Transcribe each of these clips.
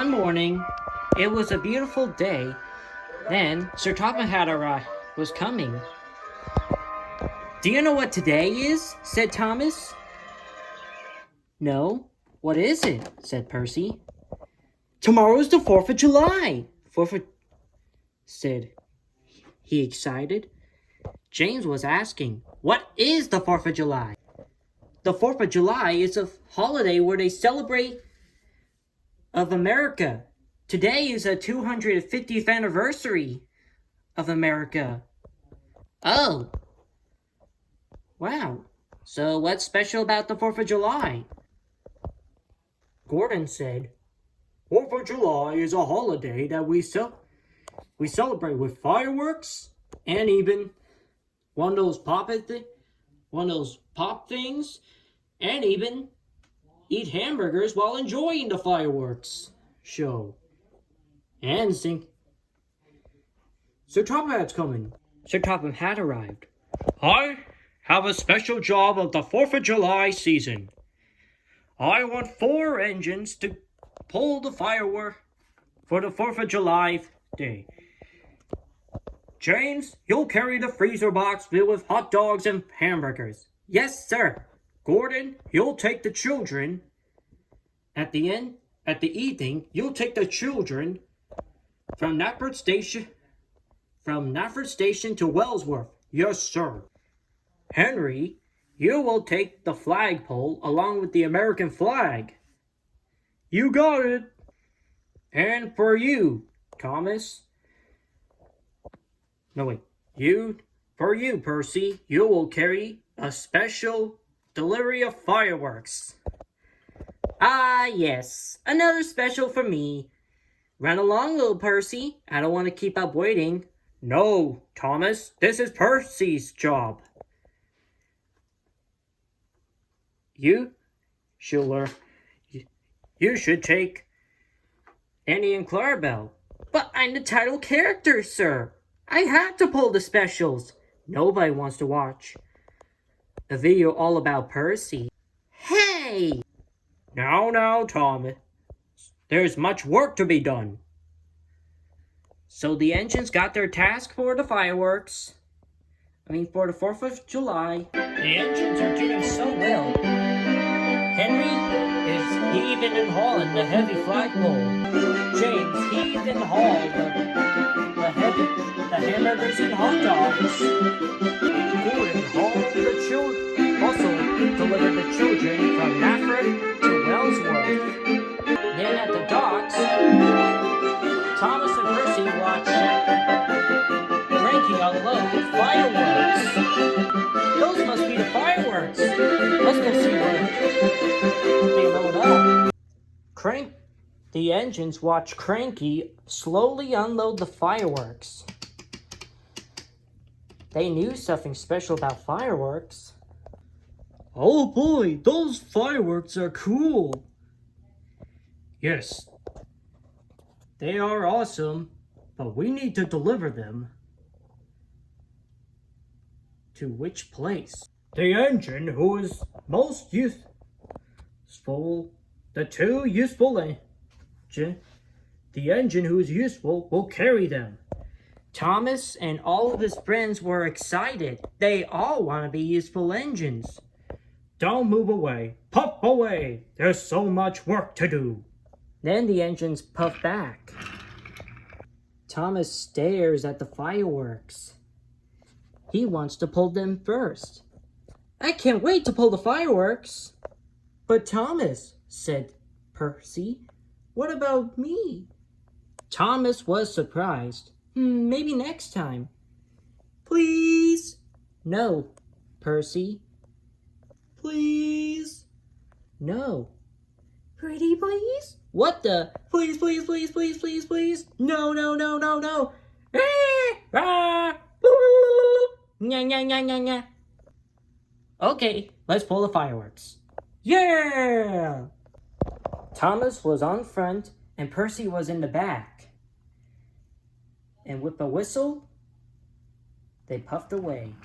One morning, it was a beautiful day. Then Sir Topham was coming. "Do you know what today is?" said Thomas. "No. What is it?" said Percy. "Tomorrow's the 4th of July. 4th of... said he excited. James was asking, "What is the 4th of July?" "The 4th of July is a holiday where they celebrate of America. Today is a 250th anniversary of America." "Oh. Wow. So what's special about the 4th of July?" Gordon said, "4th of July is a holiday that we celebrate with fireworks and even one of those pop things, and even eat hamburgers while enjoying the fireworks show. And sing. Sir Topham Hatt's coming." Sir Topham Hatt arrived. "I have a special job of the 4th of July season. I want 4 engines to pull the firework for the 4th of July day. James, you'll carry the freezer box filled with hot dogs and hamburgers." "Yes, sir." "Gordon, you'll take the children. At the evening, you'll take the children from Knapford Station to Wellsworth." "Yes, sir." "Henry, you will take the flagpole along with the American flag." "You got it." "And for you, Thomas. No, wait. For you, Percy, you will carry a special delivery of fireworks." "Ah, yes. Another special for me. Run along, little Percy. I don't want to keep up waiting." "No, Thomas. This is Percy's job. You should take Annie and Clarabelle." "But I'm the title character, sir. I had to pull the specials. Nobody wants to watch a video all about Percy." "Hey!" Now, Thomas. There's much work to be done." So the engines got their task for the fireworks. For the 4th of July. The engines are doing so well. Henry is heaving and hauling the heavy flagpole. James heaved and hauled the hamburgers and hot dogs. Gordon hauled the children. Also delivered the children from Knapford to Wellsworth. Then at the docks, Thomas and Percy watched Frankie unload fireworks. Those must be the fireworks. Let's go see where they load up. The engines watch Cranky slowly unload the fireworks. They knew something special about fireworks. "Oh boy, those fireworks are cool." "Yes, they are awesome, but we need to deliver them." "To which place?" "The engine who is most useful. The engine who is useful will carry them." Thomas and all of his friends were excited. They all want to be useful engines. "Don't move away. Puff away. There's so much work to do." Then the engines puff back. Thomas stares at the fireworks. He wants to pull them first. "I can't wait to pull the fireworks." "But Thomas," said Percy, "what about me?" Thomas was surprised. "Maybe next time." "Please." "No, Percy." "Please." "No." "Pretty please?" "What the? Please, please, please, please, please, please." "No, no, no, no, no." Nya, nya, nya, nya, nya. "Okay, let's pull the fireworks." "Yeah!" Thomas was on front and Percy was in the back. And with a whistle, they puffed away.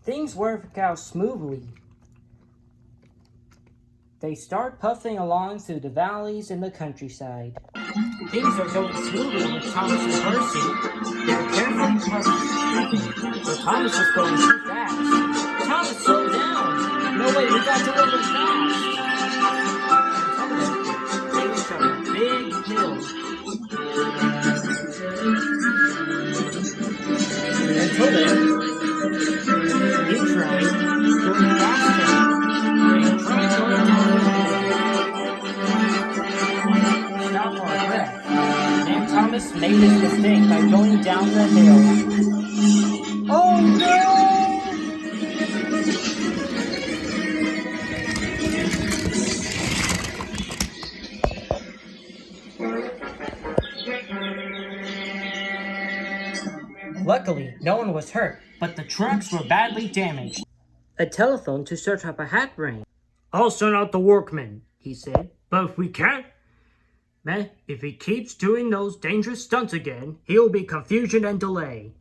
Things worked out smoothly. They start puffing along through the valleys in the countryside. Things are going smoothly with Thomas and Percy. They're carefully puffing, but Thomas is going too fast. Thomas, slow down! No way, we got to go really fast! They reach a big hill. Until then, you try going faster. And try going down the hill. Stop our breath. And Thomas made his mistake by going down the hill. Oh no! Luckily, no one was hurt, but the trucks were badly damaged. A telephone to search up a hat rang. I'll send out the workman, he said. But if we can't, if he keeps doing those dangerous stunts again, he'll be confusion and delay.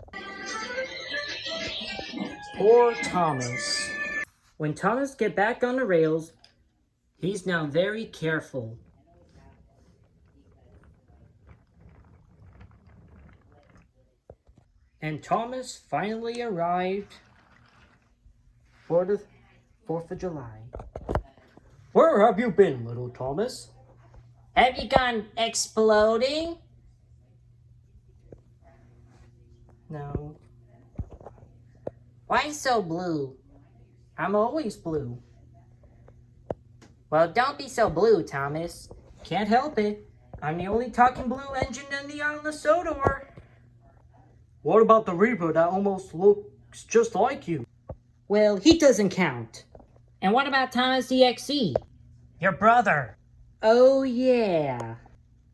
Poor Thomas. When Thomas gets back on the rails, he's now very careful. And Thomas finally arrived for the 4th of July. Where have you been, little Thomas? Have you gone exploding? No. Why so blue? I'm always blue. Well, don't be so blue, Thomas. Can't help it. I'm the only talking blue engine in the Island of Sodor. What about the Reaper that almost looks just like you? Well, he doesn't count. And what about Thomas DXC? Your brother. Oh, yeah.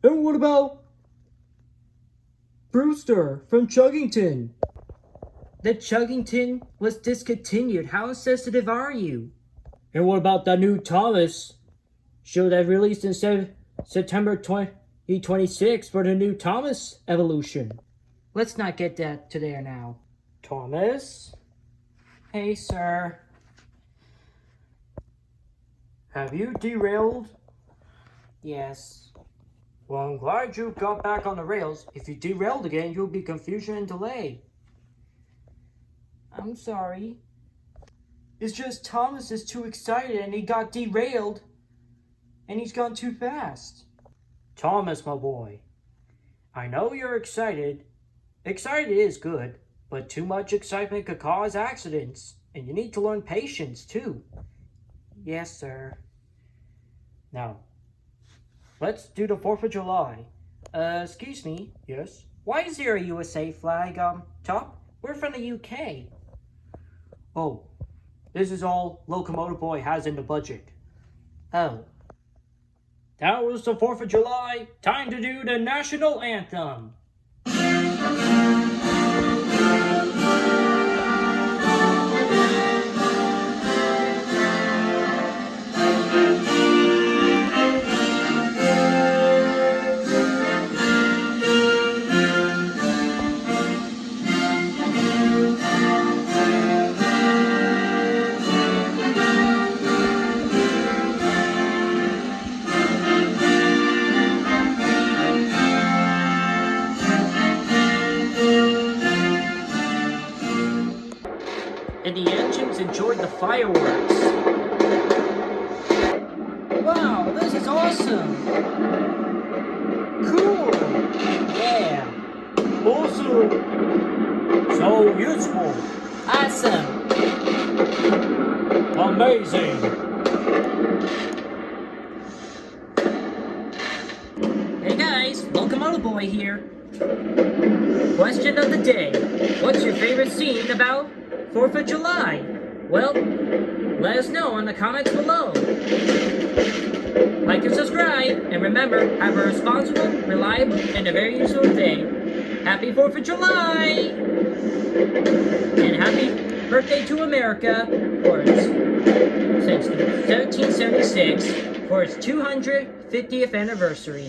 And what about Brewster from Chuggington? The Chuggington was discontinued. How sensitive are you? And what about the new Thomas show that released in September 2026 for the new Thomas evolution? Let's not get that to there now. Thomas? Hey, sir. Have you derailed? Yes. Well, I'm glad you got back on the rails. If you derailed again, you'll be confusion and delay. I'm sorry. It's just Thomas is too excited and he got derailed. And he's gone too fast. Thomas, my boy. I know you're excited. Excited is good, but too much excitement could cause accidents. And you need to learn patience, too. Yes, sir. Now, let's do the 4th of July. Excuse me. Yes? Why is there a USA flag, top? We're from the UK. Oh, this is all Locomotive Boy has in the budget. Oh. That was the 4th of July. Time to do the national anthem. And the engines enjoyed the fireworks. Wow, this is awesome! Cool! Yeah! Awesome! So useful! Awesome! Amazing! Hey guys, Locomotive Boy here. Question of the day. What's your favorite scene about 4th of July? Well, let us know in the comments below. Like and subscribe, and remember, have a responsible, reliable, and a very useful day. Happy 4th of July! And happy birthday to America for its, since 1776 for its 250th anniversary.